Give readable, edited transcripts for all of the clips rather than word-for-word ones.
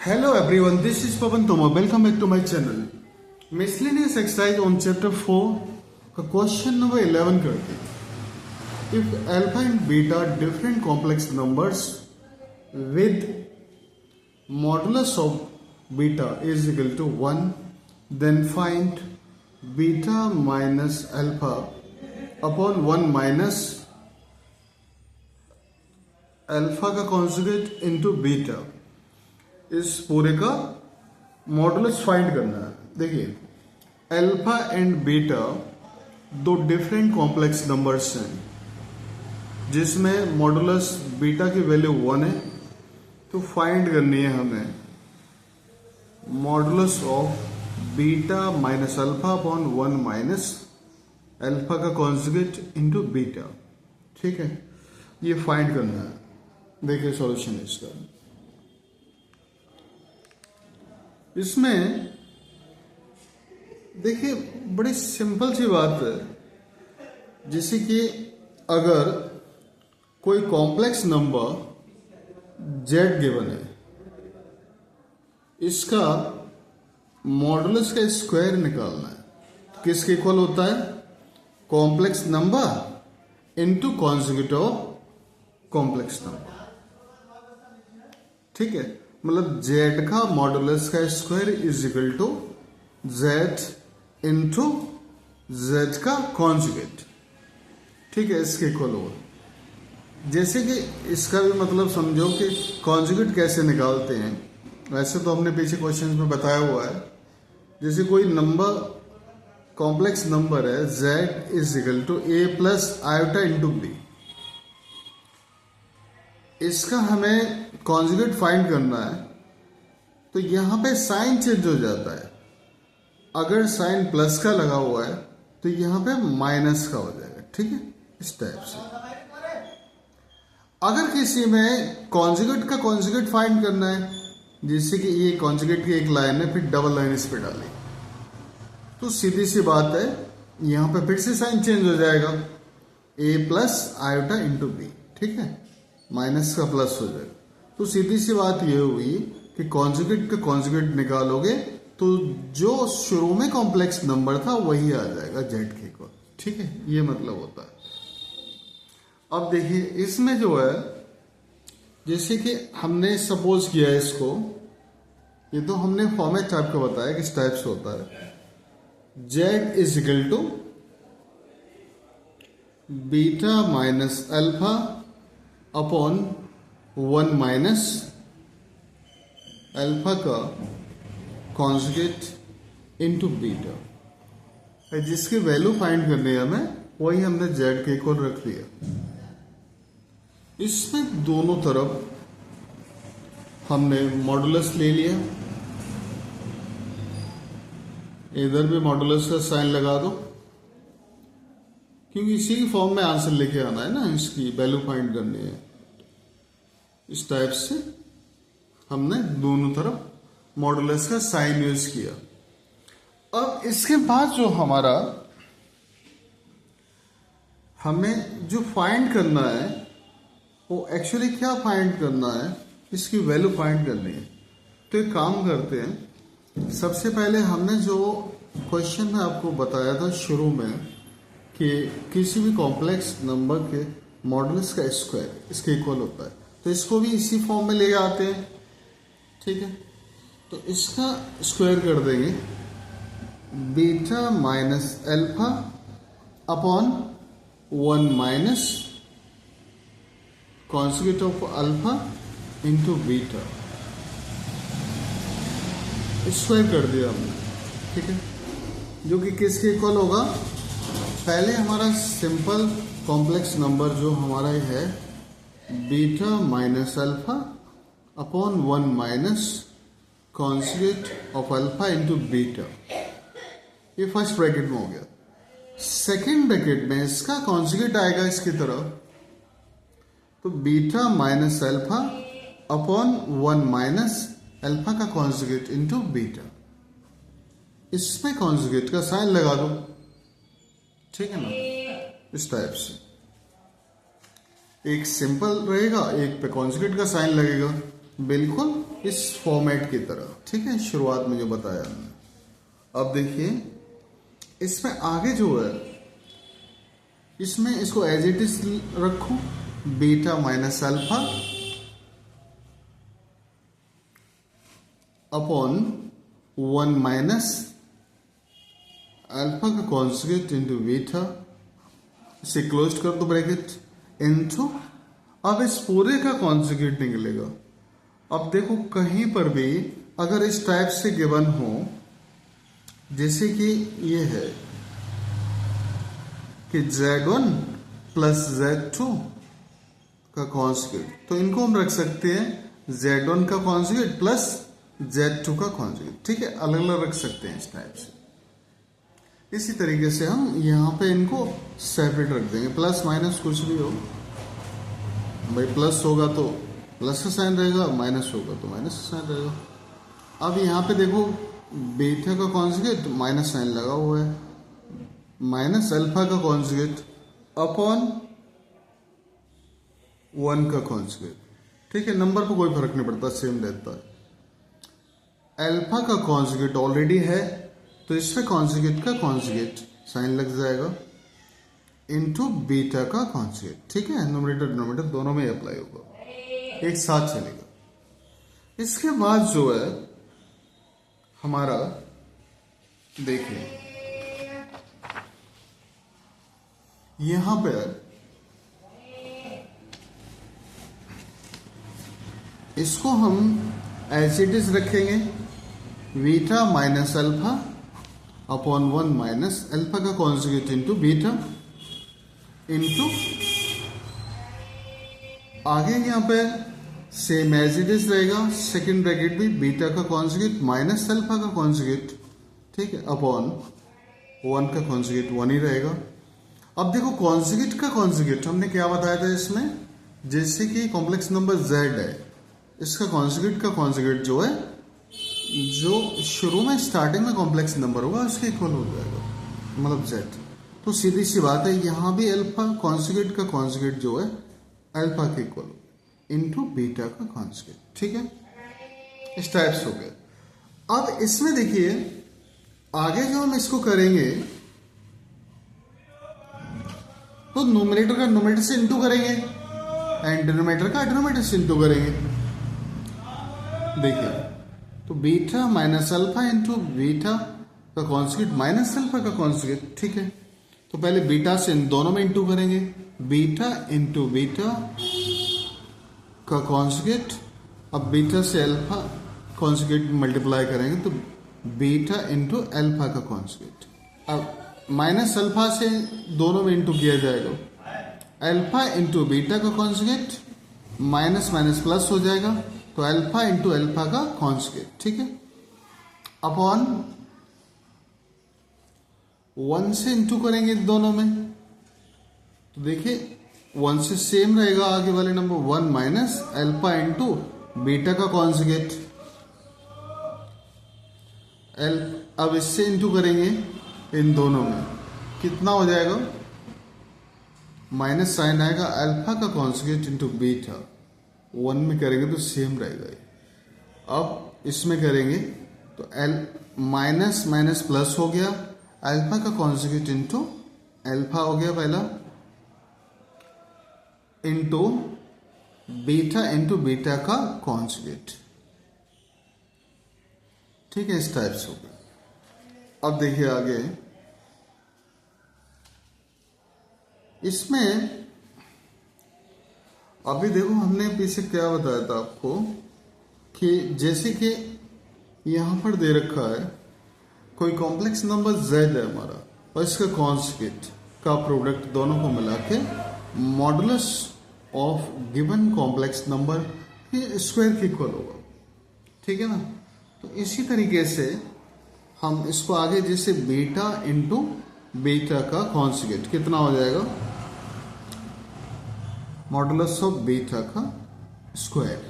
Hello everyone, this is Pavan Toma. Welcome back to my channel. Miscellaneous exercise on chapter 4 का question number 11 करते हैं. If alpha and beta are different complex numbers with modulus of beta is equal to 1, then find beta minus alpha upon 1 minus alpha का conjugate into beta. इस पूरे का modulus find करना है. देखिए, अल्फा एंड बीटा दो different complex numbers हैं जिसमें मॉडुलस बीटा की वैल्यू 1 है. तो फाइंड करनी है हमें modulus of beta minus alpha upon 1 minus alpha का कॉन्जुगेट इनटू बीटा. ठीक है, ये फाइंड करना है. देखिए सॉल्यूशन इसका. इसमें देखिए बड़ी सिंपल सी बात है. जैसे कि अगर कोई कॉम्प्लेक्स नंबर z गिवन है, इसका मॉडुलस का स्क्वायर निकालना है. तो किसके इक्वल होता है? Complex number into conjugate of complex number. ठीक है, मतलब z का मॉडुलस का square is equal to z into z का कॉन्जुगेट. ठीक है, इसके इक्वल होगा. जैसे कि इसका भी मतलब समझो कि कॉन्जुगेट कैसे निकालते हैं. वैसे तो हमने पीछे क्वेश्चंस में बताया हुआ है. जैसे कोई नंबर कॉम्प्लेक्स नंबर है, z is equal to a plus iota into b. इसका हमें कॉन्जुगेट फाइंड करना है. तो यहां पे साइन चेंज हो जाता है. अगर साइन प्लस का लगा हुआ है तो यहां पे माइनस का हो जाएगा. ठीक है, इस टाइप से. अगर किसी में कॉन्जुगेट का कॉन्जुगेट फाइंड करना है, जैसे कि ये कॉन्जुगेट की एक लाइन है, फिर डबल लाइन इस पे डाली, तो सीधी सी बात है यहां पे फिर से साइन चेंज हो जाएगा. a plus iota into b. ठीक है, माइनस का प्लस हो जाएगा. तो सीधी सी बात यह हुई कि कॉन्जुगेट का कॉन्जुगेट निकालोगे तो जो शुरू में कॉम्प्लेक्स नंबर था वही आ जाएगा जेड के इक्वल. ठीक है, ये मतलब होता है. अब देखिए इसमें जो है, जैसे कि हमने सपोज किया है इसको, ये तो हमने फॉर्मेट टाइप का बताया किस टाइप से होता है. Z is equal to beta minus alpha upon 1 minus alpha का कॉन्जुगेट इनटू बीटा. जिसकी वैल्यू फाइंड करनी है हमें, वही हमने जेड के इक्वल रख दिया. इसमें दोनों तरफ हमने मॉडुलस ले लिया. इधर भी मॉडुलस का साइन लगा दो, क्योंकि इसी फॉर्म में आंसर लेके आना है ना, इसकी वैल्यू फाइंड करनी है. इस टाइप से हमने दोनों तरफ मॉडुलस का साइन यूज किया. अब इसके बाद जो हमारा हमें जो फाइंड करना है, वो एक्चुअली क्या फाइंड करना है, इसकी वैल्यू फाइंड करनी है. तो एक काम करते हैं. सबसे पहले हमने जो क्वेश्चन में आपको बताया था शुरू में कि किसी भी कॉम्प्लेक्स नंबर के मॉडुलस का स्क्वायर इसके इक्वल होता है, तो इसको भी इसी फॉर्म में ले आते हैं. ठीक है, तो इसका स्क्वायर कर देंगे beta minus alpha upon 1 minus conjugate of alpha into beta. Square कर दिया हमने. ठीक है, जो कि किसके इक्वल होगा? पहले हमारा सिंपल कॉम्प्लेक्स नंबर जो हमारा है, beta minus alpha upon 1 minus conjugate of alpha into beta. ये फर्स्ट ब्रैकेट में हो गया. सेकेंड ब्रैकेट में इसका कॉन्जुगेट आएगा इसकी तरफ, तो beta minus alpha upon 1 minus alpha का कॉन्जुगेट इंटू बीटा. इसमें कॉन्जुगेट का साइन लगा दो. ठीक है ना, इस टाइप से. एक सिंपल रहेगा, एक पे कॉन्जुगेट का साइन लगेगा. बिल्कुल इस फॉर्मेट की तरह, ठीक है, शुरुआत में जो बताया हमने। अब देखिए इसमें आगे जो है, इसमें इसको एज इट इज रखो, beta minus alpha upon 1 minus alpha का कॉन्जुगेट इंटू बीटा, इसे क्लोज कर दो ब्रैकेट, इंटू, अब इस पूरे का कॉन्जुगेट निकलेगा। अब देखो कहीं पर भी अगर इस टाइप से गिवन हो, जैसे कि ये है कि Z1 प्लस Z2 का कॉन्जुगेट, तो इनको हम रख सकते हैं Z1 का कॉन्जुगेट प्लस Z2 का कॉन्जुगेट, ठीक है, अलग अलग रख सकते हैं इस टाइप से। इसी तरीके से हम यहाँ पे इनको सेपरेट रख देंगे, प्लस माइनस कुछ भी हो भाई, प्लस होगा तो प्लस का साइन रहेगा, माइनस होगा तो माइनस का साइन रहेगा। अब यहाँ पे देखो बीटा का कॉन्जुगेट माइनस साइन लगा हुआ है, माइनस अल्फा का कॉन्जुगेट अपॉन 1 का कॉन्जुगेट, ठीक है, नंबर पर कोई फर्क नहीं पड़ता, सेम रहता है। अल्फा का कॉन्जुगेट ऑलरेडी है तो इसमें कॉन्जुगेट का कॉन्जुगेट साइन लग जाएगा इनटू बीटा का कॉन्जुगेट, ठीक है, न्यूमरेटर डिनोमिनेटर दोनों में अप्लाई होगा, एक साथ चलेगा। इसके बाद जो है हमारा देखिए यहां पर इसको हम एज इट इज रखेंगे, beta minus alpha upon 1 minus alpha का कॉन्जुगेट इंटू बीटा इंटू, आगे यहाँ पे सेम एज इट इज रहेगा, सेकेंड ब्रैकेट भी बीटा का कॉन्जुगेट माइनस अल्फा का कॉन्जुगेट, ठीक है, अपॉन 1 का कॉन्जुगेट 1 ही रहेगा। अब देखो कॉन्जुगेट का कॉन्जुगेट हमने क्या बताया था इसमें, जैसे कि कॉम्प्लेक्स नंबर z है, इसका कॉन्जुगेट का कॉन्जुगेट जो है, जो शुरू में स्टार्टिंग में कॉम्प्लेक्स नंबर होगा उसके इक्वल हो जाएगा, मतलब z। तो सीधी सी बात है, यहाँ भी अल्फा कॉन्जुगेट का कॉन्जुगेट जो है अल्फा के इक्वल इनटू बीटा का कॉन्जुगेट, ठीक है, इस टाइप से हो गया। अब इसमें देखिए आगे जो हम इसको करेंगे तो न्यूमरेटर का न्यूमरेटर से इंटू करेंगे एंड डिनोमिनेटर का डिनोमिनेटर से इंटू करेंगे। देखिए तो beta minus alpha into beta का कॉन्जुगेट माइनस अल्फा का कॉन्जुगेट, ठीक है, तो पहले बीटा से इन दोनों में इंटू करेंगे, बीटा इंटू बीटा का कॉन्जुगेट, अब बीटा से अल्फा कॉन्जुगेट मल्टीप्लाई करेंगे तो बीटा इंटू अल्फा का कॉन्जुगेट, अब माइनस अल्फा से दोनों में इंटू किया जाएगा, अल्फा इंटू बीटा का कॉन्जुगेट, माइनस माइनस प्लस हो जाएगा तो अल्फा इंटू अल्फा का कॉन्जुगेट, ठीक है, अपॉन 1 से इंटू करेंगे दोनों में, तो देखिए 1 से सेम रहेगा आगे वाले number, 1 minus alpha into beta का कॉन्जुगेट, अब इससे इंटू करेंगे इन दोनों में, कितना हो जाएगा, माइनस साइन आएगा, अल्फा का कॉन्जुगेट इंटू बीटा, 1 में करेंगे तो सेम रहेगा। अब इसमें करेंगे तो माइनस माइनस प्लस हो गया, अल्फा का कॉन्जुगेट इंटू अल्फा हो गया पहला, इंटू बीटा का कॉन्जुगेट, ठीक है, इस टाइप से हो गया। अब देखिए आगे इसमें अभी देखो हमने पीछे क्या बताया था आपको कि जैसे कि यहां पर दे रखा है कोई कॉम्प्लेक्स नंबर z है हमारा और इसका कॉन्जुगेट का प्रोडक्ट दोनों को मिला के modulus of given complex number के स्क्वायर के इक्वल होगा, ठीक है ना। तो इसी तरीके से हम इसको आगे जैसे बीटा इंटू बीटा का कॉन्जुगेट कितना हो जाएगा, मॉडुलस ऑफ बीटा का स्क्वायर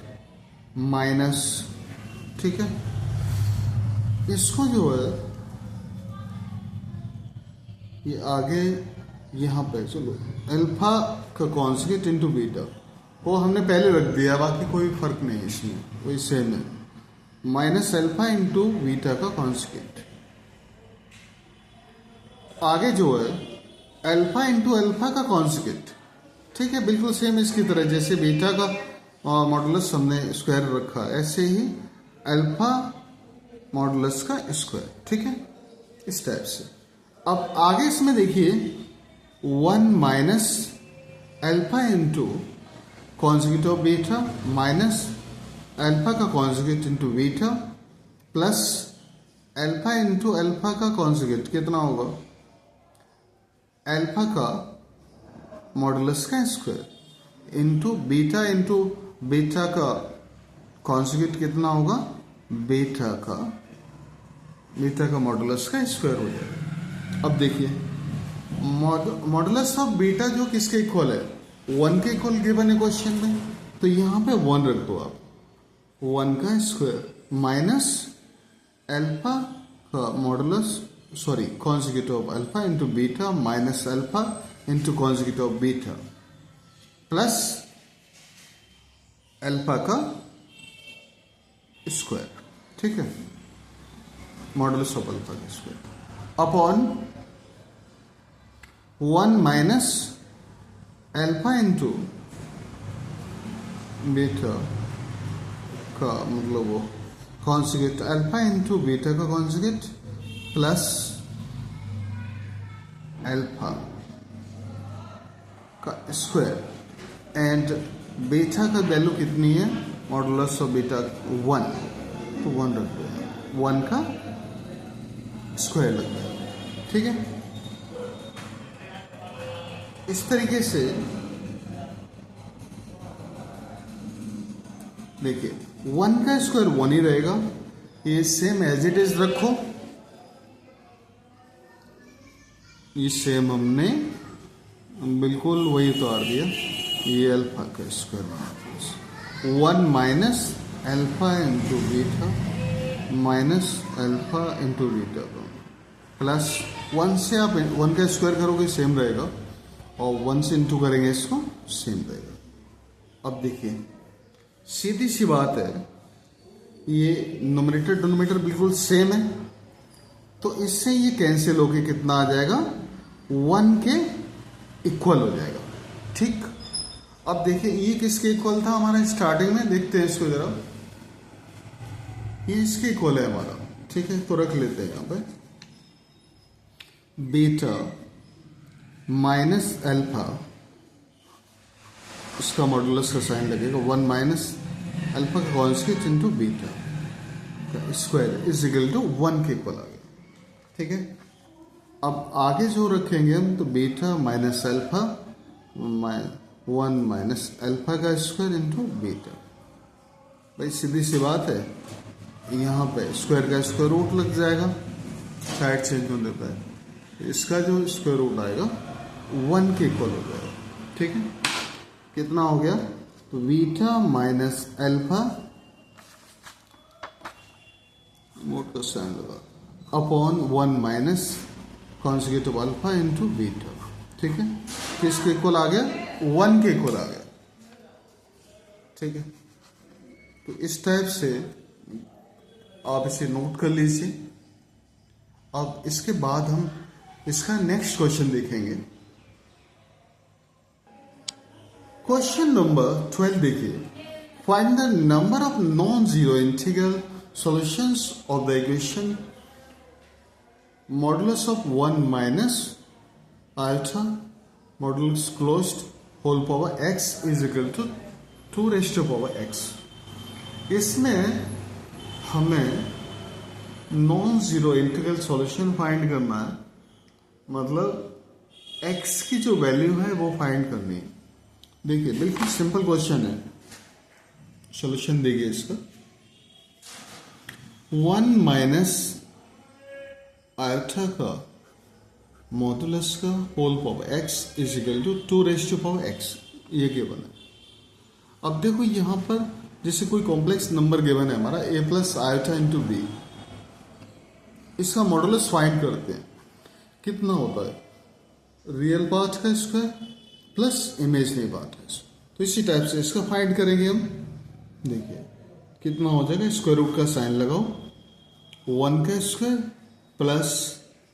माइनस, ठीक है, इसको जो है ये आगे यहाँ पे चलो अल्फा का कॉन्जुगेट इंटू बीटा, वो हमने पहले रख दिया, बाकी कोई फर्क नहीं इसमें, वही सेम है। माइनस अल्फा इंटू बीटा का कॉन्जुगेट। आगे जो है अल्फा इंटू अल्फा का कॉन्जुगेट, ठीक है, बिल्कुल सेम इसकी तरह, जैसे बीटा का मॉडुलस हमने स्क्वायर रखा, ऐसे ही अल्फा मॉडुलस का स्क्वायर, ठीक है, इस टाइप से। अब आगे इसमें देखिए 1 minus alpha into conjugate of beta minus alpha का conjugate into beta plus alpha into alpha का कॉन्जुगेट कितना होगा, अल्फा का मॉडुलस का स्क्वायर इंटू बीटा का कॉन्जुगेट कितना होगा, बीटा का मॉडुलस का स्क्वायर हो जाएगा। अब देखिए मॉडुलस ऑफ बीटा जो किसके इक्वल है, 1 के इक्वल गिवन है क्वेश्चन में, तो यहाँ पे 1 रख दो आप, 1 का स्क्वायर माइनस अल्फा का modulus conjugate of alpha into beta minus alpha into conjugate of beta plus alpha का स्क्वायर, ठीक है, मॉडुलस ऑफ अल्फा का square upon 1 minus alpha into beta का मतलब वो कॉन्जुगेट अल्फा इंटू बीटा का conjugate plus alpha का square and beta का वैल्यू कितनी है, मॉडुलस ऑफ बीटा 1, तो 1 रख दो, 1 का स्क्वायर लग गया, ठीक है। इस तरीके से देखिए 1 का स्क्वायर 1 ही रहेगा, ये सेम एज इट इज रखो, ये सेम हमने बिल्कुल वही उतार दिया, ये अल्फा का square 1 minus alpha into beta minus alpha into beta plus 1 से आप 1 का स्क्वायर करोगे सेम रहेगा, और 1 से इंटू करेंगे इसको सेम रहेगा। अब देखिए सीधी सी बात है, ये नोमिनेटर डिनोमिनेटर बिल्कुल सेम है, तो इससे ये कैंसिल होके कितना आ जाएगा, 1 के इक्वल हो जाएगा, ठीक। अब देखिए ये किसके इक्वल था हमारा स्टार्टिंग में, देखते हैं इसको जरा, ये इसके इक्वल है हमारा, ठीक है, तो रख लेते हैं यहाँ पे बीटा माइनस अल्फा, इसका मॉडुलस का साइन लगेगा 1 माइनस अल्फा का कॉन्जुगेट इनटू बीटा का स्क्वायर इज इक्वल टू 1 के इक्वल आ गया, ठीक है। अब आगे जो रखेंगे हम, तो beta minus alpha 1 minus alpha का स्क्वायर इनटू बीटा, भाई सीधी सी बात है, यहाँ पे स्क्वायर का स्क्वायर रूट लग जाएगा, साइड चेंज होने पर इसका जो स्क्वायर रूट आएगा 1 के इक्वल हो जाएगा, ठीक है। कितना हो गया, तो बीटा माइनस अल्फा मोट का साइन लगा upon 1 minus conjugate of alpha into beta, ठीक है, किसके इक्वल आ गया, 1 के इक्वल आ गया, ठीक है। तो इस टाइप से आप इसे नोट कर लीजिए। अब इसके बाद हम इसका नेक्स्ट क्वेश्चन देखेंगे। क्वेश्चन नंबर 12 देखिए, find the number of non zero integral solutions of the equation modulus of 1 minus iota modulus closed whole power x is equal to 2 raise to power x। इसमें हमें non zero integral solution find करना है, मतलब x की जो value है वो find करनी है। देखिए बिल्कुल सिंपल क्वेश्चन है, सॉल्यूशन देखिए इसका 1 माइनस आयोटा का मॉडुलस का whole power x is equal to 2 raise to power x, ये गिवन है। अब देखो यहाँ पर जैसे कोई कॉम्प्लेक्स नंबर गिवन है हमारा a plus iota into b, इसका मॉडुलस फाइंड करते हैं, कितना होता है, रियल पार्ट का स्क्वायर प्लस इमेजनरी पार्ट का, तो इसी टाइप से इसका फाइंड करेंगे हम। देखिए कितना हो जाएगा, स्क्वायर रूट का साइन लगाओ, 1 का स्क्वायर प्लस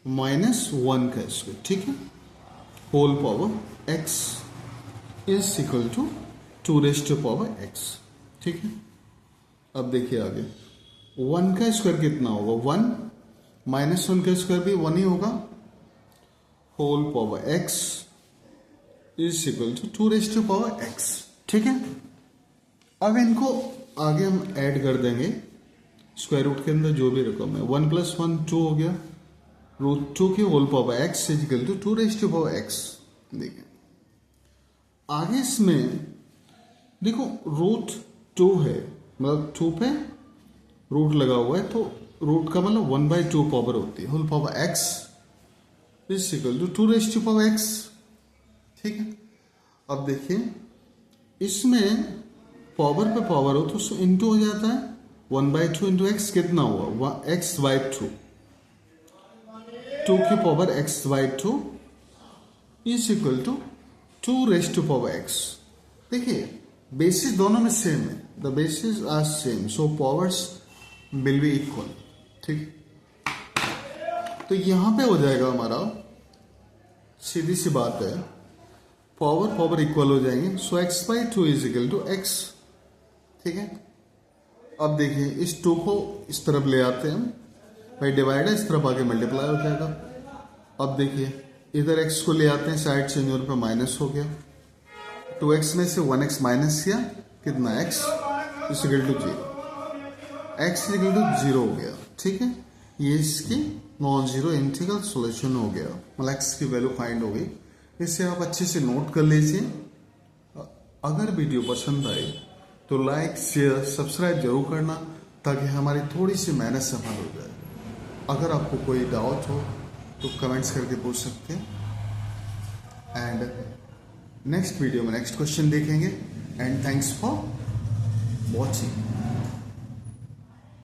माइनस 1 का स्क्वायर, ठीक है, whole power x is equal to 2 raise to power x, ठीक है। अब देखिए आगे 1 का स्क्वायर कितना होगा, 1 माइनस 1 का स्क्वायर भी 1 ही होगा, whole power x is equal to 2 raise to power x, ठीक है। अब इनको आगे हम ऐड कर देंगे स्क्वायर रूट के अंदर जो भी रकम है, 1 प्लस 1 2 हो गया, रूट 2 के whole power x is equal to 2 raise to power x। देखिए आगे इसमें देखो रूट 2 है, मतलब 2 पे रूट लगा हुआ है, तो रूट का मतलब 1/2 पावर होती है, whole power x is equal to 2 raise to power x, ठीक है। अब देखिए इसमें पावर पे पावर हो तो इंटू हो जाता है, 1/2 इंटू x कितना हुआ, x/2, 2 की power x/2 is equal to 2 raise to power x। देखिए बेसिस दोनों में सेम है, the basis are same, so powers will be equal, ठीक। तो यहां पे हो जाएगा हमारा, सीधी सी बात है, पावर इक्वल हो जाएंगे, so x/2 is equal to x, ठीक है। अब देखिए इस 2 को इस तरफ ले आते हैं हम, भाई डिवाइड है, इस तरफ आके मल्टीप्लाई हो जाएगा। अब देखिए इधर x को ले आते हैं, साइड चेंज होने पर माइनस हो गया, 2x में से 1x माइनस किया, कितना x is equal to 0, x is equal to 0 हो गया, ठीक है। ये इसकी नॉन जीरो इंटीग्रल सॉल्यूशन हो गया, मतलब x की वैल्यू फाइंड हो गई। इसे आप अच्छे से नोट कर लीजिए। अगर वीडियो पसंद आए तो लाइक शेयर सब्सक्राइब जरूर करना, ताकि हमारी थोड़ी सी मेहनत सफल हो जाए। अगर आपको कोई डाउट हो तो कमेंट्स करके पूछ सकते हैं, एंड नेक्स्ट वीडियो में नेक्स्ट क्वेश्चन देखेंगे। And thanks for watching.